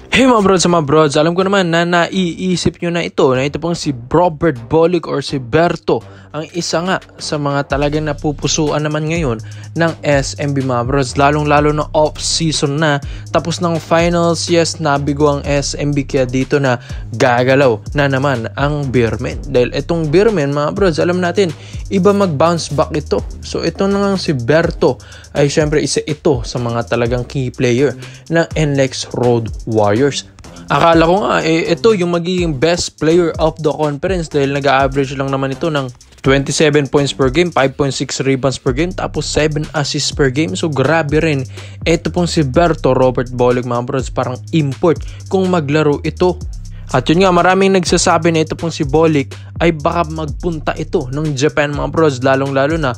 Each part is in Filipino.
Hey mga brods, alam ko naman na naiisip nyo na ito pong si Robert Bolick or si Berto, ang isa nga sa mga talagang napupusuan naman ngayon ng SMB mga brods, lalong-lalo na off-season na, tapos ng finals, yes, nabigo ang SMB kaya dito na gagalaw na naman ang Beermen. Dahil itong Beermen mga brods, alam natin, iba mag-bounce back ito. So ito na nga si Berto ay syempre isa ito sa mga talagang key player ng NLEX Road Warriors. Akala ko nga ito yung magiging best player of the conference dahil nag-average lang naman ito ng 27 points per game, 5.6 rebounds per game, tapos 7 assists per game. So grabe rin. Ito pong si Berto Robert Bolick mga brods, parang import kung maglaro ito. At yun nga, maraming nagsasabi na ito pong si Bolick ay baka magpunta ito ng Japan mga bros, lalong-lalo na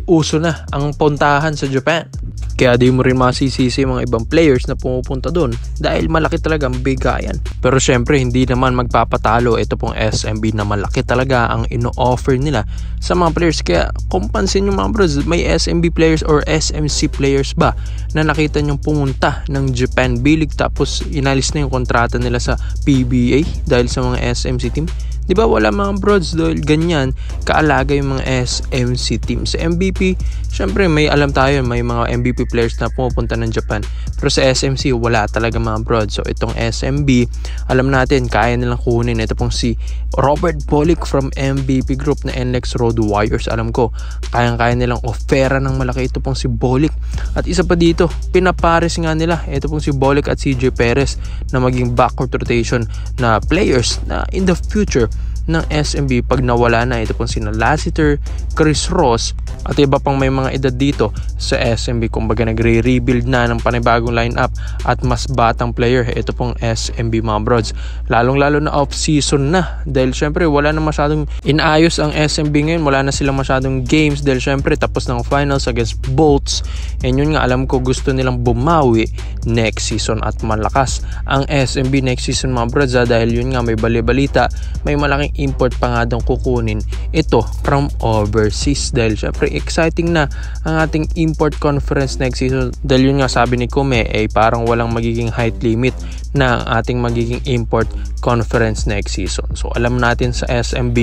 uso na ang puntahan sa Japan. Kaya di mo rin masisisi mga ibang players na pumupunta doon dahil malaki talaga ang bigayan. Pero syempre hindi naman magpapatalo ito pong SMB na malaki talaga ang ino-offer nila sa mga players. Kaya kung pansin nyo mga bros, may SMB players or SMC players ba na nakita nyo pumunta ng Japan B-League tapos inalis na yung kontrata nila sa PBA dahil sa mga SMC team? Di ba wala mga brods dahil ganyan kaalaga yung mga SMC team. Sa MVP, syempre may alam tayo, may mga MVP players na pumupunta ng Japan. Pero sa SMC, wala talaga mga brods. So itong SMB, alam natin, kaya nilang kunin. Ito pong si Robert Bolick from MVP group na NLEX Road Warriors. Alam ko, kayang-kaya nilang offera ng malaki ito pong si Bolick. At isa pa dito, pinapares nga nila. Ito pong si Bolick at CJ Perez na maging backcourt rotation na players na in the future ng SMB pag nawala na. Ito pong sina Lassiter, Chris Ross at iba pang may mga edad dito sa SMB. Kumbaga nagre-rebuild na ng panibagong lineup at mas batang player. Ito pong SMB mga brods, lalong-lalo na off-season na dahil syempre wala na masyadong inaayos ang SMB ngayon. Wala na silang masyadong games dahil syempre tapos ng finals against Bolts, and yun nga alam ko gusto nilang bumawi next season at malakas ang SMB next season mga brods dahil yun nga may bali-balita, may malaking import pa nga daw kukunin ito from overseas dahil syempre exciting na ang ating import conference next season dahil yun nga sabi ni Kume parang walang magiging height limit na ang ating magiging import conference next season. So alam natin sa SMB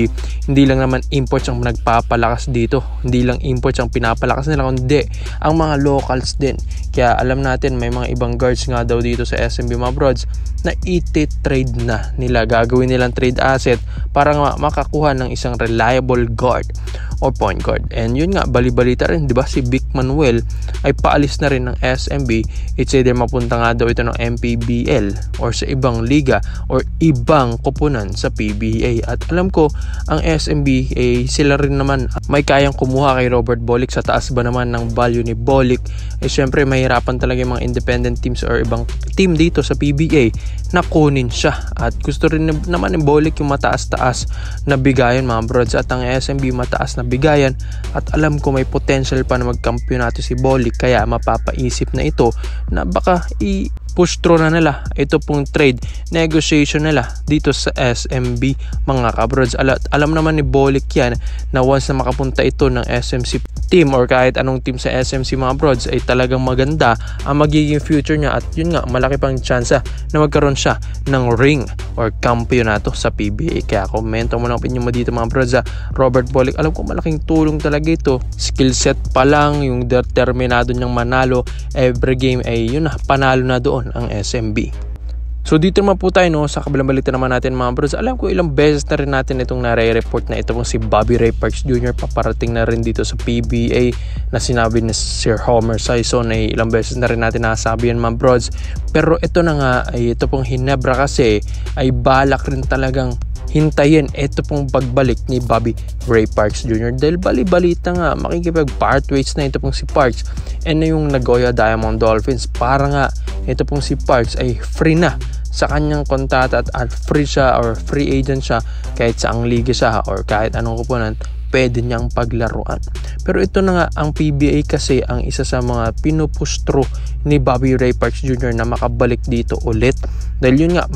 hindi lang naman imports ang nagpapalakas dito, hindi lang imports ang pinapalakas nila kundi ang mga locals din. Kaya alam natin may mga ibang guards nga daw dito sa SMB mga brods na iti-trade na nila, gagawin nilang trade asset para makakuha ng isang reliable guard or point guard. And yun nga, bali-balita rin, di ba, si Vic Manuel ay paalis na rin ng SMB. It's either mapunta nga daw ito ng MPBL or sa ibang liga or ibang kupunan sa PBA. At alam ko, ang SMB sila rin naman may kayang kumuha kay Robert Bolick. Sa taas ba naman ng value ni Bolick, syempre mahirapan talaga yung mga independent teams or ibang team dito sa PBA na kunin siya. At gusto rin naman ni Bolick yung mataas-taas na bigayan mga brods, at ang SMB mataas na bigayan, at alam ko may potential pa na magkampyonato si Bolick. Kaya mapapaisip na ito na baka push through na nila ito pong trade negotiation nila dito sa SMB mga kabrods. Alam naman ni Bolick yan na once na makapunta ito ng SMC team or kahit anong team sa SMC mga brods ay talagang maganda ang magiging future niya, at yun nga malaki pang tsansa na magkaroon siya ng ring or kampyonato sa PBA. Kaya komento mo lang opinion mo dito mga brods. Robert Bolick, alam ko malaking tulong talaga ito, skill set pa lang, yung determinado niyang manalo every game ay yun na, panalo na doon ang SMB. So dito naman po tayo sa kabilang balita naman natin mga bros. Alam ko ilang beses na rin natin itong nare-report na ito pong si Bobby Ray Parks Jr. paparating na rin dito sa PBA na sinabi ni Sir Homer Sison ay ilang beses na rin natin nasabi yan mga bros. Pero ito na nga ay ito pong Hinebra kasi ay balak rin talagang hintayin ito pong pagbalik ni Bobby Ray Parks Jr. dahil bali-balita nga makikipag-part ways na ito pong si Parks and yung Nagoya Diamond Dolphins para nga ito pong si Parks ay free na sa kanyang kontrata at free siya or free agent siya kahit saang liga siya or kahit anong kupunan pwede niyang paglaruan. Pero ito na nga ang PBA kasi ang isa sa mga pinupustro ni Bobby Ray Parks Jr. na makabalik dito ulit dahil yun nga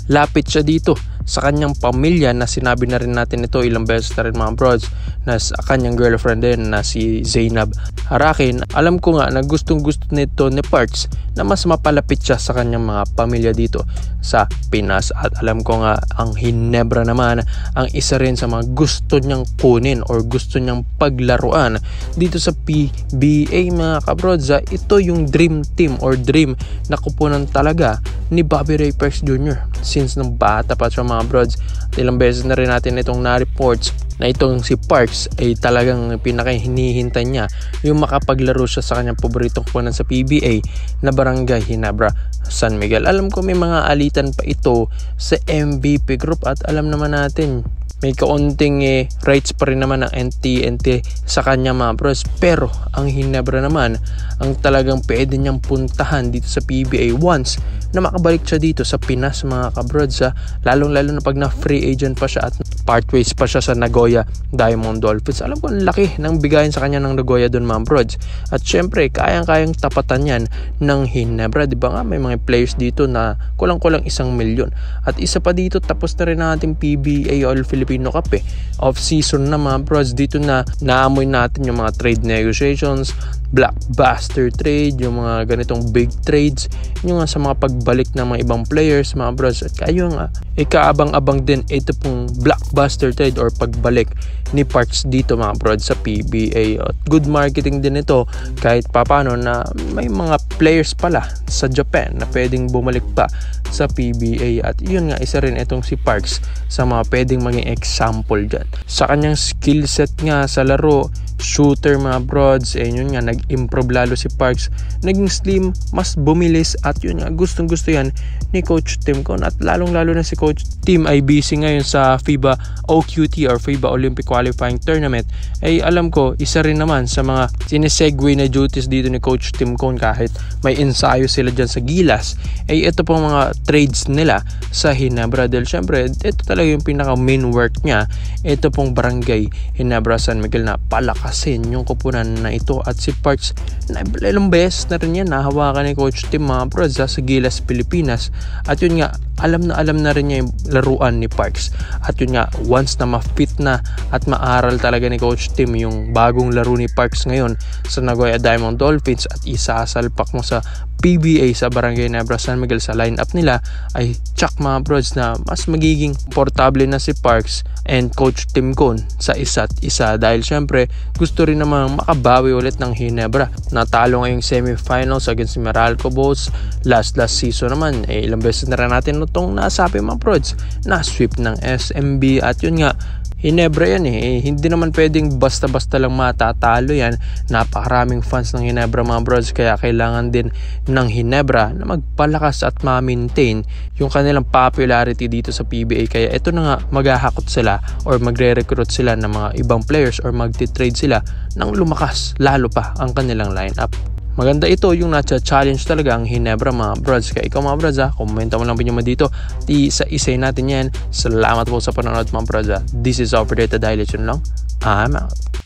lapit siya dito sa kanyang pamilya na sinabi na rin natin ito ilang beses na rin mga brods, na sa kanyang girlfriend din na si Zainab Harakin. Alam ko nga na gustong gusto nito ni Parks na mas mapalapit siya sa kanyang mga pamilya dito sa Pinas, at alam ko nga ang Ginebra naman ang isa rin sa mga gusto niyang kunin or gusto niyang paglaruan dito sa PBA mga kabrods. Ito yung dream team or dream na kupunan talaga ni Bobby Ray Parks Jr. since nung bata pa siya mga brods. Ilang beses na rin natin itong na-reports na itong si Parks ay talagang pinaka-hinihintay niya yung makapaglaro siya sa kanyang paboritong kupunan sa PBA na Barangay Ginebra San Miguel. Alam ko may mga alitan pa ito sa MVP group at alam naman natin may kaunting rights pa rin naman ng NTNT sa kanya mga bros, pero ang Ginebra naman ang talagang pwede niyang puntahan dito sa PBA once na makabalik siya dito sa Pinas mga kabrods, lalong lalo na pag na free agent pa siya at partways pa siya sa Nagoya Diamond Dolphins. Alam ko ang laki ng bigayan sa kanya ng Nagoya doon mga brods, at syempre kayang-kayang tapatan yan ng Ginebra. Diba nga may mga players dito na kulang-kulang 1 milyon, at isa pa dito tapos na rin natin PBA All Filipino Cup off-season na mga brods. Dito na naamoy natin yung mga trade negotiations, blockbuster trade, yung mga ganitong big trades, yung nga sa mga pagbalik ng mga ibang players mga bros. At kayo nga ikaabang-abang din ito pong blockbuster trade or pagbalik ni Parks dito mga bros sa PBA. At good marketing din ito kahit papano na may mga players pala sa Japan na pwedeng bumalik pa sa PBA, at yun nga isa rin itong si Parks sa mga pwedeng maging example dyan sa kanyang skill set nga sa laro. Shooter mga brods, yun nga nag-improve lalo si Parks, naging slim, mas bumilis, at yun nga gustong gusto yan ni Coach Tim Cone. At lalong lalo na si Coach Tim ay busy ngayon sa FIBA OQT or FIBA Olympic Qualifying Tournament. Ay alam ko isa rin naman sa mga sinesegue na duties dito ni Coach Tim Cone kahit may ensayo sila dyan sa Gilas. Ay ito pong mga trades nila sa Ginebra dahil syempre ito talaga yung pinaka main work niya, ito pong Barangay Ginebra San Miguel na palakasin yung kupunan na ito. At si Parks na ilang beses na rin yan nahawakan ni Coach Tim mga bros sa Gilas Pilipinas, at yun nga alam na rin niya yung laruan ni Parks. At yun nga once na ma-fit na at maaral talaga ni Coach Tim yung bagong laro ni Parks ngayon sa Nagoya Diamond Dolphins at isasalpak mo sa PBA sa Barangay Ginebra San Miguel sa lineup nila, ay tsak mga bros na mas magiging portable na si Parks and Coach Tim Cone sa isa't isa, dahil syempre gusto rin namang makabawi ulit ng Ginebra. Natalo ngayong semifinals against Meralco Bulls last season naman, ilang beses na rin natin itong nasabi mga bros na sweep ng SMB. At yun nga Ginebra yan hindi naman pwedeng basta-basta lang matatalo yan. Napakaraming fans ng Ginebra mga bros, kaya kailangan din ng Ginebra na magpalakas at ma-maintain yung kanilang popularity dito sa PBA. Kaya ito na nga maghahakot sila or magre-recruit sila ng mga ibang players or magti-trade sila nang lumakas lalo pa ang kanilang lineup. Maganda ito yung na-challenge talaga ang Ginebra mga brods. Kaya ikaw mga brods komenta mo lang pinyo mo dito. Isa-isay natin yan. Salamat po sa panonood mga brods. This is Over Data Dilation lang. I'm out.